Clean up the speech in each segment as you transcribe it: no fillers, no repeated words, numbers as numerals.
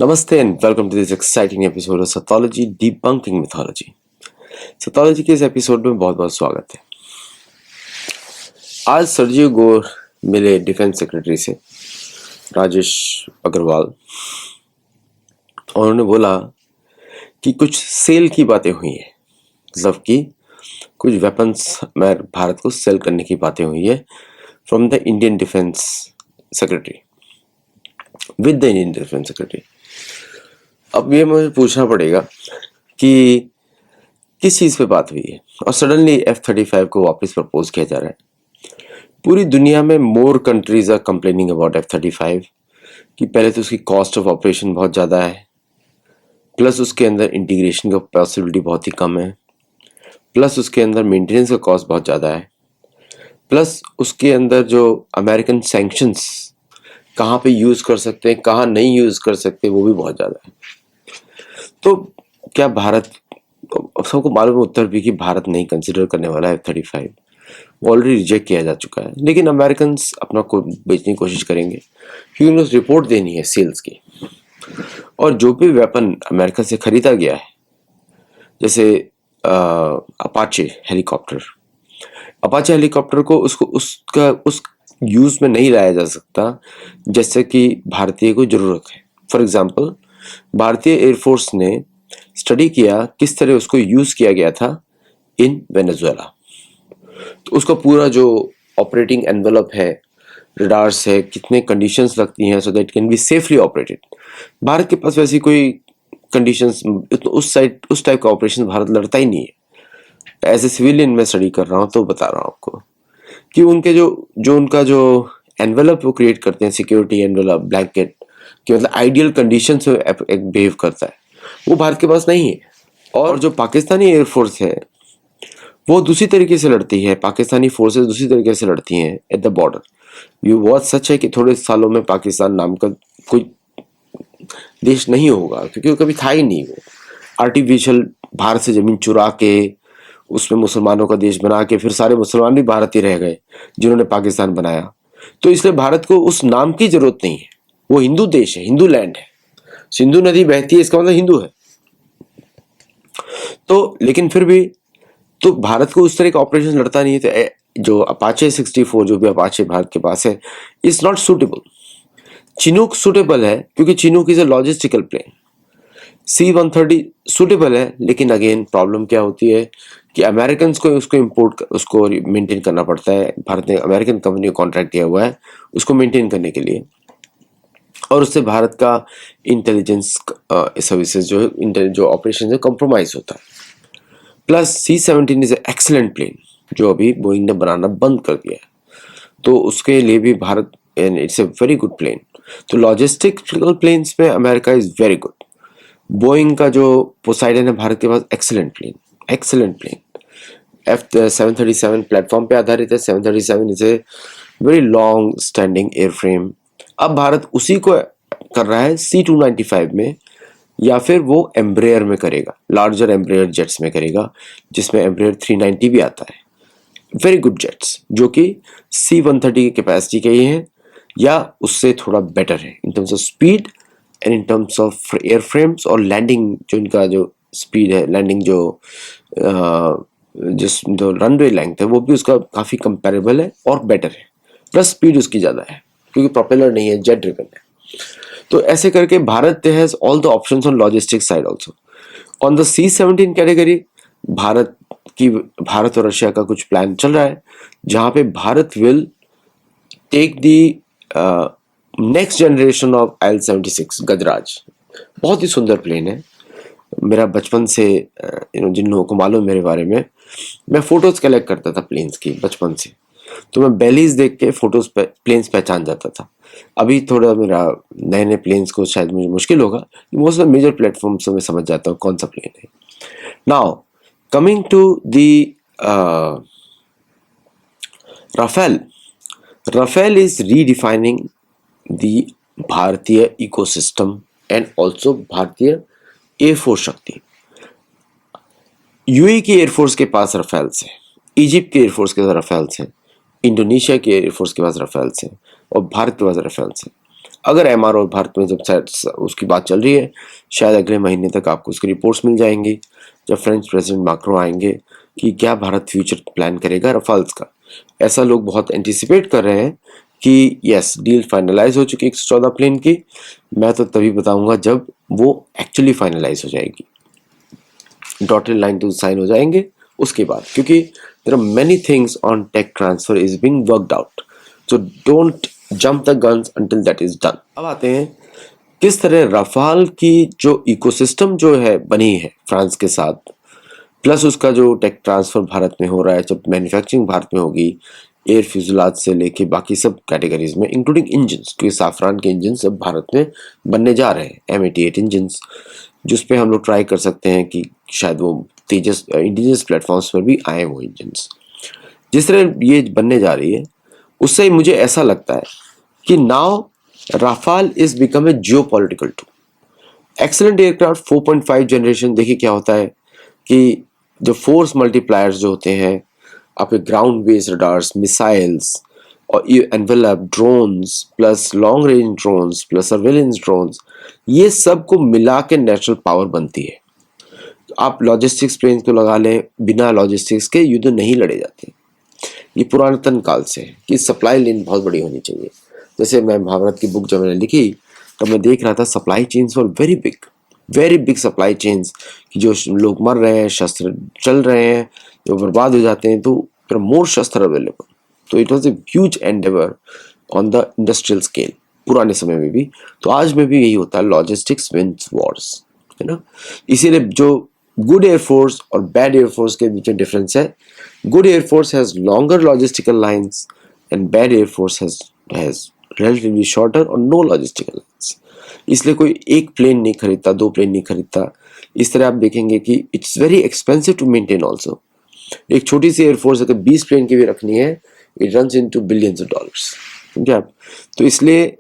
Namaste and welcome to this exciting episode of Sathology Debunking Mythology. Sathology के इस episode में बहुत बहुत स्वागत है। आज सर्जियो गोर मिले डिफेंस सेक्रेटरी से राजेश अग्रवाल और उन्होंने बोला कि कुछ सेल की बातें हुई हैं, मतलब कि कुछ वेपन्स में भारत को सेल करने की बातें हुई है from the Indian defence secretary with the Indian defence secretary. अब ये मुझे पूछना पड़ेगा कि किस चीज़ पे बात हुई है और सडनली F-35 को वापस प्रपोज किया जा रहा है। पूरी दुनिया में more countries are complaining about F-35 कि पहले तो उसकी कॉस्ट ऑफ ऑपरेशन बहुत ज़्यादा है, प्लस उसके अंदर इंटीग्रेशन का पॉसिबिलिटी बहुत ही कम है, प्लस उसके अंदर मेंटेनेंस का कॉस्ट बहुत ज़्यादा है, प्लस उसके अंदर जो अमेरिकन सैंक्शंस कहाँ पे यूज़ कर सकते हैं, कहाँ नहीं यूज़ कर सकते, वो भी बहुत ज़्यादा है। तो क्या भारत, सबको मालूम उत्तर भी कि भारत नहीं कंसिडर करने वाला है F-35, वो ऑलरेडी रिजेक्ट किया जा चुका है, लेकिन अमेरिकन अपना को बेचने की कोशिश करेंगे क्योंकि उन्हें रिपोर्ट देनी है सेल्स की। और जो भी वेपन अमेरिका से खरीदा गया है, जैसे अपाचे हेलीकॉप्टर को उस यूज में नहीं लाया जा सकता जैसे कि भारतीय को जरूरत है। फॉर एग्जाम्पल, भारतीय एयरफोर्स ने स्टडी किया किस तरह उसको यूज किया गया था इन वेनेजुएला, तो उसका पूरा जो ऑपरेटिंग एनवेलप है, रडार्स है, कितने कंडीशंस लगती हैं so that can be safely operated. Bharat के पास वैसी कोई कंडीशंस, उस टाइप का ऑपरेशन भारत लड़ता ही नहीं है। एज ए सिविलियन मैं स्टडी कर रहा हूँ तो बता रहा हूँ आपको कि उनके उनका जो एनवेलप वो क्रिएट करते हैं, सिक्योरिटी एनवेलप, ब्लैंकेट, कि मतलब आइडियल कंडीशन से एक बिहेव करता है, वो भारत के पास नहीं है। और जो पाकिस्तानी एयरफोर्स है वो दूसरी तरीके से लड़ती है, पाकिस्तानी फोर्सेस दूसरी तरीके से लड़ती हैं एट द बॉर्डर। ये बहुत सच है कि थोड़े सालों में पाकिस्तान नाम का कोई देश नहीं होगा, क्योंकि वो कभी था ही नहीं। वो आर्टिफिशियल भारत से जमीन चुरा के उसमें मुसलमानों का देश बना के फिर सारे मुसलमान भी भारत ही रह गए जिन्होंने पाकिस्तान बनाया। तो इसलिए भारत को उस नाम की जरूरत नहीं है, वो हिंदू देश है, हिंदू लैंड है, सिंधु नदी बहती है, इसका मतलब हिंदू है। तो लेकिन फिर भी तो भारत को उस तरह का ऑपरेशन लड़ता नहीं है। तो जो अपाचे 64 जो भी अपाचे भारत के पास है is not suitable. Chinook suitable है क्योंकि Chinook is a logistical plane. C-130 suitable है, लेकिन अगेन प्रॉब्लम क्या होती है कि अमेरिकन को उसको मेंटेन करना पड़ता है। भारत ने अमेरिकन कंपनी को कॉन्ट्रैक्ट दिया हुआ है उसको मेंटेन करने के लिए, और उससे भारत का इंटेलिजेंस सर्विसेज जो ऑपरेशन है कॉम्प्रोमाइज होता है। Plus C-17 is excellent plane जो अभी बोइंग ने बनाना बंद कर दिया है, तो उसके लिए भी Bharat, it's a very good plane. तो लॉजिस्टिकल प्लेन्स में America is very good. Boeing का जो पोसाइडन है भारत के पास एक्सीलेंट प्लेन। F-737 प्लेटफॉर्म पे आधारित है। 737 is a very long standing airframe. अब भारत उसी को कर रहा है C-295 में, या फिर वो एम्ब्रेयर में करेगा, लार्जर एम्ब्रेयर जेट्स में करेगा, जिसमें एम्ब्रेयर 390 भी आता है। वेरी गुड जेट्स जो कि C-130 की कैपेसिटी के ही हैं या उससे थोड़ा बेटर है in terms of speed and in terms of air frames और लैंडिंग। जो इनका जो स्पीड है, लैंडिंग जो रनवे लेंथ है वो भी उसका काफ़ी कंपेरेबल है और बेटर है। प्लस स्पीड उसकी ज़्यादा है क्योंकि प्रोपेलर नहीं है, जेट ड्रिवन है। तो ऐसे करके Bharat has all the options on logistic side also. On the C-17 category Bharat और रशिया का कुछ प्लान चल रहा है जहां पे Bharat will take the next generation of IL-76 Gajraj. बहुत ही सुंदर प्लेन है। मेरा बचपन से जिन लोगों को मालूम मेरे बारे में, मैं फोटोज कलेक्ट करता था प्लेन्स की बचपन से, तो मैं बेलीज देख के फोटोज प्लेन्स पहचान जाता था। अभी थोड़ा मेरा नए नए प्लेन्स को शायद मुझे मुश्किल होगा, मोस्ट ऑफ मेजर प्लेटफॉर्म से मैं समझ जाता हूँ कौन सा प्लेन है। Now coming to the Rafale is redefining the भारतीय इकोसिस्टम एंड ऑल्सो भारतीय एयरफोर्स शक्ति। यूएई की एयरफोर्स के पास रफेल्स है, इजिप्ट के एयरफोर्स के पास रफेल्स हैं, इंडोनेशिया के एयरफोर्स के पास रफेल्स हैं और भारत के पास रफेल्स हैं। अगर एमआरओ भारत में जब शायद उसकी बात चल रही है, शायद अगले महीने तक आपको उसकी रिपोर्ट्स मिल जाएंगी, जब फ्रेंच प्रेसिडेंट मैक्रो आएंगे, कि क्या भारत फ्यूचर प्लान करेगा रफाल्स का। ऐसा लोग बहुत एंटिसिपेट कर रहे हैं कि यस, डील फाइनलाइज हो चुकी है 114 प्लेन की। मैं तो तभी बताऊंगा जब वो एक्चुअली फाइनलाइज हो जाएगी, डॉटेड लाइन टू साइन हो जाएंगे उसके बाद, क्योंकि there are many things on tech transfer is being worked out, so don't jump the guns until that is done. अब आते हैं किस तरह रफाल की जो इकोसिस्टम जो है बनी है फ्रांस के साथ, प्लस उसका जो टेक ट्रांसफर भारत में हो रहा है, जब मैन्युफैक्चरिंग भारत में होगी, एयर फ्यूजलाज से लेके बाकी सब कैटेगरीज में, इंक्लूडिंग इंजन्स, क्योंकि साफरान के इंजन अब भारत में बनने जा रहे हैं, M88 इंजन्स, जिस पे हम लोग ट्राई कर सकते हैं कि शायद वो तेजस इंडिजिनस प्लेटफॉर्म्स पर भी आए वो इंजन्स। जिस तरह ये बनने जा रही है, उससे मुझे ऐसा लगता है कि now Rafale is become a Jio political tool. Excellent aircraft 4.5 generation, देखिए क्या होता है कि जो फोर्स मल्टीप्लायर्स जो होते हैं, आपके ग्राउंड बेस्ड रडार्स, मिसाइल्स और envelope drones, plus long range drones, plus surveillance drones, ये सब को मिला के नेशनल पावर बनती है। आप लॉजिस्टिक्स प्लेन को लगा लें, बिना लॉजिस्टिक्स के युद्ध नहीं लड़े जाते। ये पुरातन काल से है कि सप्लाई लेन बहुत बड़ी होनी चाहिए। जैसे मैं महाभारत की बुक जब मैंने लिखी, तब मैं देख रहा था supply chains for very big supply chains, कि जो लोग मर रहे हैं, शस्त्र चल रहे हैं, जो बर्बाद हो जाते हैं, तो मोर शस्त्र अवेलेबल। तो it was a huge Endeavour on the industrial scale पुराने समय में भी। तो आज में भी यही होता है, लॉजिस्टिक्स विंस वॉर्स, है ना। इसीलिए जो गुड एयरफोर्स और बैड एयरफोर्स के बीच में डिफरेंस है, good air force has longer logistical lines and bad air force has relatively shorter और no logistical lines। इसलिए कोई एक प्लेन नहीं खरीदता, दो प्लेन नहीं खरीदता। इस तरह आप देखेंगे कि it's very expensive to maintain also. एक छोटी सी एयरफोर्स अगर 20 प्लेन की भी रखनी है, it runs into billions of dollars, समझे आप। तो इसलिए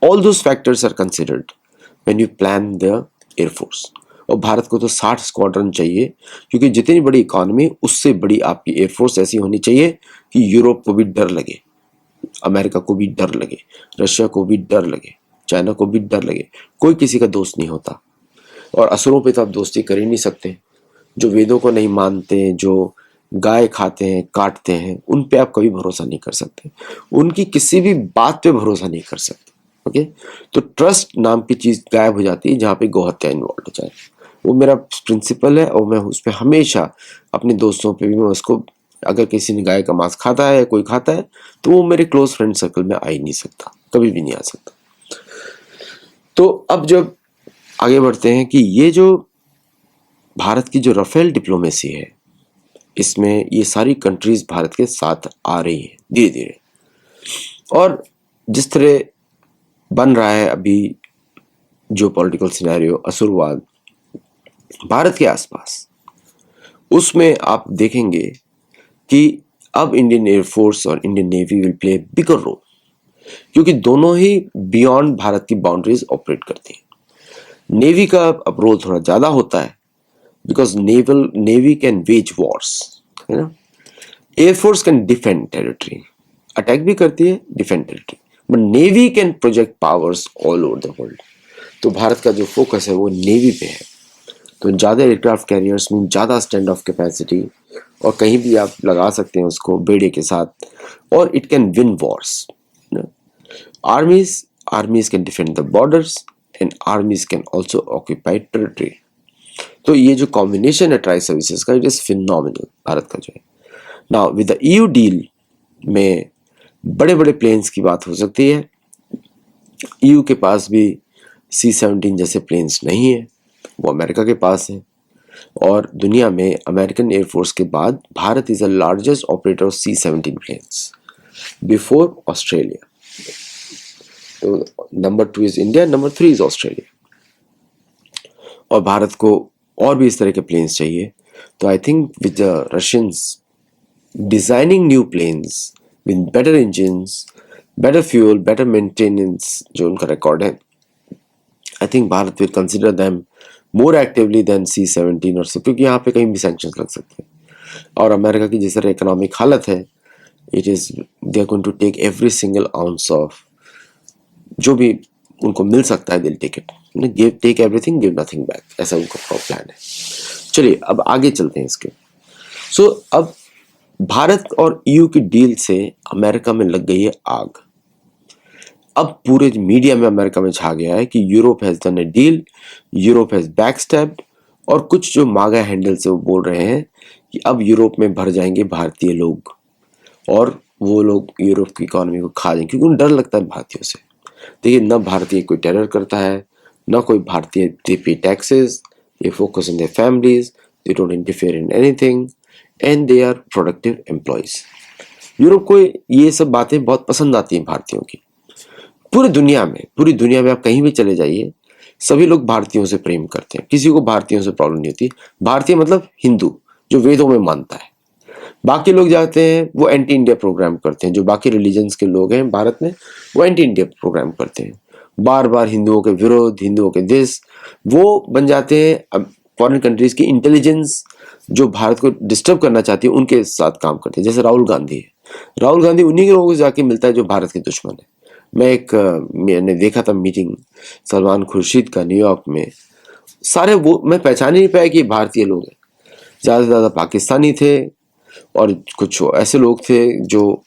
all those factors are considered when you plan the air force. और भारत को तो 60 स्क्वाड्रन चाहिए, क्योंकि जितनी बड़ी इकोनॉमी, उससे बड़ी आपकी एयरफोर्स ऐसी होनी चाहिए कि यूरोप को भी डर लगे, अमेरिका को भी डर लगे, रशिया को भी डर लगे, चाइना को भी डर लगे। कोई किसी का दोस्त नहीं होता। और असुरों पे तो आप दोस्ती कर ही नहीं सकते। जो वेदों को नहीं मानते, जो गाय खाते हैं, काटते हैं, उन पे आप कभी भरोसा नहीं कर सकते। उनकी किसी भी बात पे भरोसा नहीं कर सकते। ओके, तो ट्रस्ट नाम की चीज गायब हो जाती है जहाँ पे गोहत्या इन्वॉल्व हो जाए। वो मेरा प्रिंसिपल है, और मैं उस पर हमेशा अपने दोस्तों पे भी मैं उसको, अगर किसी ने गाय का मांस खाता है या कोई खाता है, तो वो मेरे क्लोज फ्रेंड सर्कल में आ ही नहीं सकता, कभी भी नहीं आ सकता। तो अब जब आगे बढ़ते हैं कि ये जो भारत की जो राफेल डिप्लोमेसी है, इसमें ये सारी कंट्रीज भारत के साथ आ रही है धीरे धीरे। और जिस तरह बन रहा है अभी जो पॉलिटिकल सिनेरियो, असुरवाद भारत के आसपास, उसमें आप देखेंगे कि अब इंडियन एयरफोर्स और Indian navy will play bigger role, क्योंकि दोनों ही बियॉन्ड भारत की बाउंड्रीज ऑपरेट करती हैं। नेवी का अब रोल थोड़ा ज्यादा होता है, because navy can wage wars, है ना। Air force can defend territory, attack भी करती है, defend territory, but navy can project powers all over the world. तो भारत का जो फोकस है वो नेवी पे है। तो ज़्यादा एयरक्राफ्ट कैरियर्स मीन ज़्यादा स्टैंड ऑफ कैपेसिटी, और कहीं भी आप लगा सकते हैं उसको बेड़े के साथ, और it can win Wars. आर्मीज can defend the borders and आर्मीज can also occupy territory. तो ये जो कॉम्बिनेशन है ट्राई सर्विसेज का, इट इज फिनोमिनल भारत का जो है। Now with the EU deal में बड़े बड़े प्लेन्स की बात हो सकती है। EU के पास भी C-17 जैसे प्लेन्स नहीं है, वो अमेरिका के पास है। और दुनिया में अमेरिकन एयरफोर्स के बाद Bharat is the largest operator of C-17 planes before Australia. तो number 2 is India, number 3 is Australia. और भारत को और भी इस तरह के प्लेन्स चाहिए। तो I think with the Russians designing new planes with better engines, better fuel, better maintenance, जो उनका रिकॉर्ड है, I think Bharat will consider them more actively than C-17 और सब, क्योंकि यहाँ पे कहीं भी सैंक्शंस लग सकते हैं। और अमेरिका की जिस तरह इकोनॉमिक हालत है, it is they are going to take every single ounce of जो भी उनको मिल सकता है deal take it, give take everything give nothing back, ऐसा उनका प्लान है। चलिए अब आगे चलते हैं इसके। सो अब भारत और ईयू की डील से अमेरिका में लग गई है आग। अब पूरे मीडिया में अमेरिका में छा गया है कि Europe has done a deal, Europe has backstabbed, और कुछ जो मागा हैंडल से वो बोल रहे हैं कि अब यूरोप में भर जाएंगे भारतीय लोग और वो लोग यूरोप की इकोनॉमी को खा जाएंगे, क्योंकि उन्हें डर लगता है भारतीयों से। देखिए, न भारतीय कोई टेरर करता है, न कोई भारतीय they pay taxes, they focus on their families, they don't interfere in anything and they are productive employees. Europe को ये सब बातें बहुत पसंद आती हैं भारतीयों की। पूरी दुनिया में आप कहीं भी चले जाइए, सभी लोग भारतीयों से प्रेम करते हैं, किसी को भारतीयों से प्रॉब्लम नहीं होती। भारतीय मतलब हिंदू जो वेदों में मानता है। बाकी लोग जाते हैं वो एंटी इंडिया प्रोग्राम करते हैं, जो बाकी रिलीजन्स के लोग हैं भारत में वो एंटी इंडिया प्रोग्राम करते हैं, बार बार हिंदुओं के विरोध, हिंदुओं के दिस, वो बन जाते हैं अब फॉरेन कंट्रीज की इंटेलिजेंस जो भारत को डिस्टर्ब करना चाहती है उनके साथ काम करते हैं। जैसे राहुल गांधी है, राहुल गांधी उन्हीं के लोगों से जाके मिलता है जो भारत के दुश्मन है। मैंने देखा था मीटिंग सलमान खुर्शीद का न्यूयॉर्क में, सारे वो मैं पहचान ही नहीं पाया कि भारतीय लोग हैं, ज़्यादा से ज़्यादा पाकिस्तानी थे और कुछ ऐसे लोग थे जो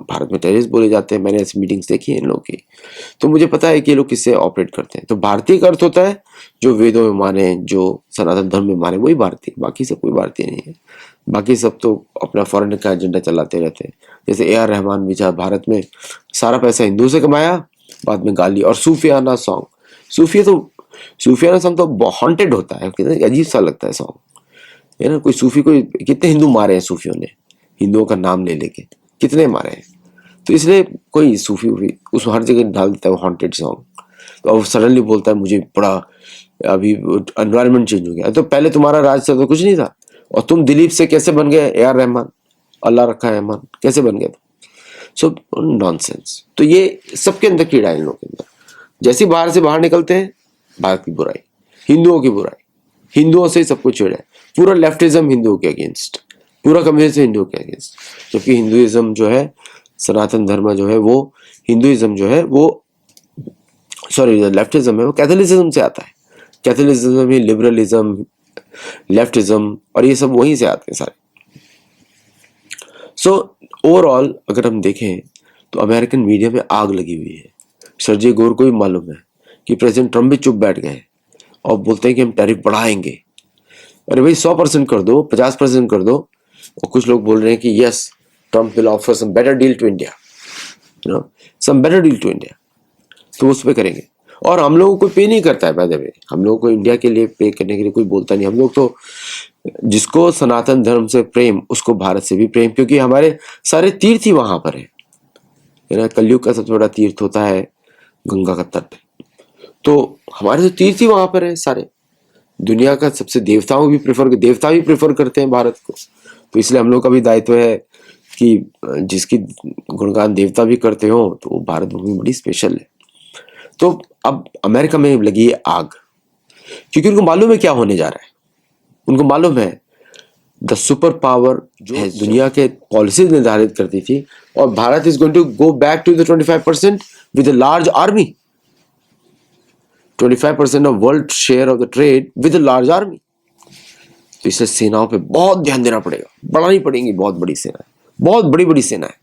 भारत में टेररिस्ट बोले जाते हैं। मैंने ऐसी मीटिंग्स देखी हैं इन लोगों की, तो मुझे पता है कि ये लोग किससे ऑपरेट करते हैं। तो भारतीय का अर्थ होता है जो वेदों में माने, जो सनातन धर्म में माने, वही भारतीय, बाकी सब कोई भारतीय नहीं है। बाकी सब तो अपना फॉरेन का एजेंडा चलाते रहते हैं। जैसे ए आर रहमान भी भारत में सारा पैसा हिंदू से कमाया, बाद में गाली। और सूफियाना सॉन्ग, सूफियाना सॉन्ग तो हॉन्टेड होता है, कितना अजीब सा लगता है सॉन्ग, है ना। कोई सूफी को कितने हिंदू मारे हैं सूफियों ने, हिंदुओं का नाम ले लेके कितने मारे हैं। तो इसलिए कोई सूफी उस हर जगह डाल देता है वो हॉन्टेड सॉन्ग, तो अब सडनली बोलता है मुझे बड़ा अभी एनवायरनमेंट चेंज हो गया। तो पहले तुम्हारा राज था तो कुछ नहीं था, और तुम दिलीप से कैसे बन गए ए आर रहमान, अल्लाह रखा है रहमान, कैसे बन गए? सो नॉनसेंस। तो ये सबके अंदर कीड़ा है इन लोगों के अंदर। जैसे बाहर से बाहर निकलते हैं, भारत की बुराई, हिंदुओं की बुराई, हिंदुओं से ही सब कुछ छेड़ा है। पूरा लेफ्टिज्म हिंदुओं के अगेंस्ट, पूरा कम्युनिज्म हिंदुओं के अगेंस्ट। जबकि हिंदुइज्म जो है, सनातन धर्म जो है वो, हिंदुइज्म जो है वो, सॉरी लेफ्टिज्म है वो कैथोलिसिज्म से आता है। कैथोलिसिज्म ही लिबरलिज्म, लेफ्टिज्म और ये सब वहीं से आते हैं सारे। सो ओवरऑल अगर हम देखें तो अमेरिकन मीडिया में आग लगी हुई है। सर्जी गोर को भी मालूम है कि प्रेसिडेंट ट्रम्प भी चुप बैठ गए और बोलते हैं कि हम टैरिफ बढ़ाएंगे। अरे भाई 100% कर दो, 50% कर दो। और कुछ लोग बोल रहे हैं कि yes Trump will offer some better deal to India, you know, some better deal to India, तो उस पर करेंगे। और हम लोगों को पे नहीं करता है, बाय द वे, हम लोगों को इंडिया के लिए पे करने के लिए कोई बोलता नहीं। हम लोग तो जिसको सनातन धर्म से प्रेम उसको भारत से भी प्रेम, क्योंकि हमारे सारे तीर्थ ही वहां पर है ना। कलयुग का सबसे बड़ा तीर्थ होता है गंगा का तट, तो हमारे तो तीर्थ ही वहां पर है सारे। दुनिया का सबसे देवता भी प्रेफर करते हैं भारत को, तो इसलिए हम लोग का भी दायित्व है कि जिसकी गुणगान देवता भी करते हो तो वो भारत भूमि बड़ी स्पेशल है। तो अब अमेरिका में लगी है आग, क्योंकि उनको मालूम है क्या होने जा रहा है। उनको मालूम है द सुपर पावर जो है दुनिया के पॉलिसीज निर्धारित करती थी, और Bharat is going to go back to the 25% with a large army, 25% of world share of the trade with a large army. तो इससे सेनाओं पे बहुत ध्यान देना पड़ेगा, बढ़ानी पड़ेंगी बहुत बड़ी सेना, बहुत बड़ी बड़ी सेना है।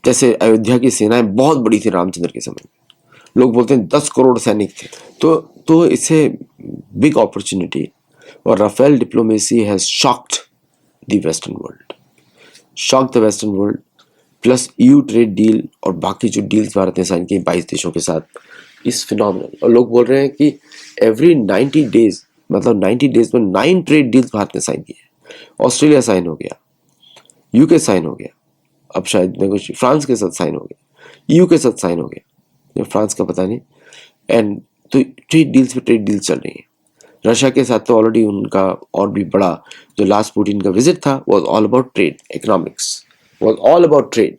जैसे अयोध्या की सेनाएं बहुत बड़ी थी रामचंद्र के समय में, लोग बोलते हैं 10 करोड़ सैनिक थे। तो इससे बिग अपॉर्चुनिटी, और Rafale diplomacy has shocked the western world, plus EU trade deal और बाकी जो डील्स भारत ने साइन किए 22 देशों के साथ, इस फिनोमिनल। और लोग बोल रहे हैं कि एवरी 90 डेज, मतलब 90 डेज में 9 ट्रेड डील्स भारत ने साइन किए। ऑस्ट्रेलिया साइन हो गया, यूके साइन हो गया, अब शायद फ्रांस के साथ साइन हो गया, ईयू के साथ साइन हो गया, फ्रांस का पता नहीं। एंड तो ट्रेड डील्स चल रही हैं। रशिया के साथ तो ऑलरेडी उनका और भी बड़ा जो लास्ट पुतिन का विजिट था was all about trade, economics was all about trade.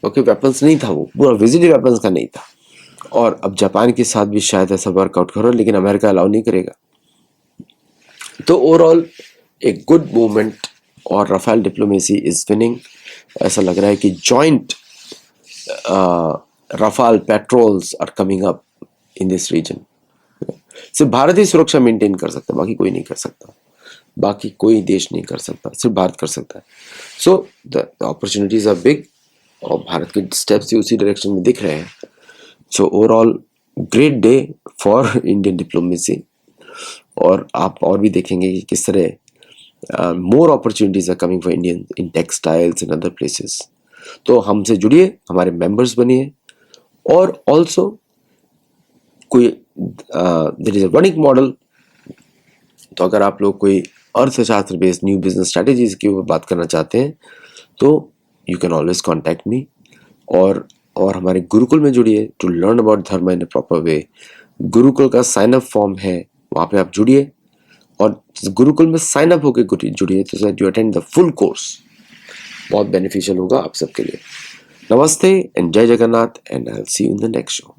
Okay, weapons नहीं था, वो पूरा विजिट वेपन्स का नहीं था। और अब जापान के साथ भी शायद ऐसा वर्कआउट करो, लेकिन अमेरिका अलाउ नहीं करेगा। तो ओवरऑल एक गुड मूवमेंट, और राफेल डिप्लोमेसी इज विनिंग। ऐसा लग रहा है कि joint Rafale patrols are coming up in this region. सिर्फ भारत ही सुरक्षा मेंटेन कर सकता है, बाकी कोई नहीं कर सकता, बाकी कोई देश नहीं कर सकता, सिर्फ भारत कर सकता है। So the opportunities are big और भारत के स्टेप्स भी उसी डायरेक्शन में दिख रहे हैं। So overall great day for Indian diplomacy. और आप और भी देखेंगे कि किस तरह more opportunities are coming for Indian in textiles in other places. तो हमसे जुड़िए, हमारे मेंबर्स बनिए। और ऑल्सो कोई there is a running model, तो अगर आप लोग कोई अर्थशास्त्र बेस्ड न्यू बिजनेस स्ट्रेटेजीज के ऊपर बात करना चाहते हैं तो you can always contact me. और हमारे गुरुकुल में जुड़िए टू लर्न अबाउट धर्म इन अ प्रॉपर वे। गुरुकुल का साइन अप फॉर्म है, वहाँ पे आप जुड़िए और गुरुकुल में साइन अप होकर जुड़िए तो that you attend the full course. बहुत बेनिफिशियल होगा आप सबके लिए। नमस्ते एंड जय Jagannath and I will see you in the next show.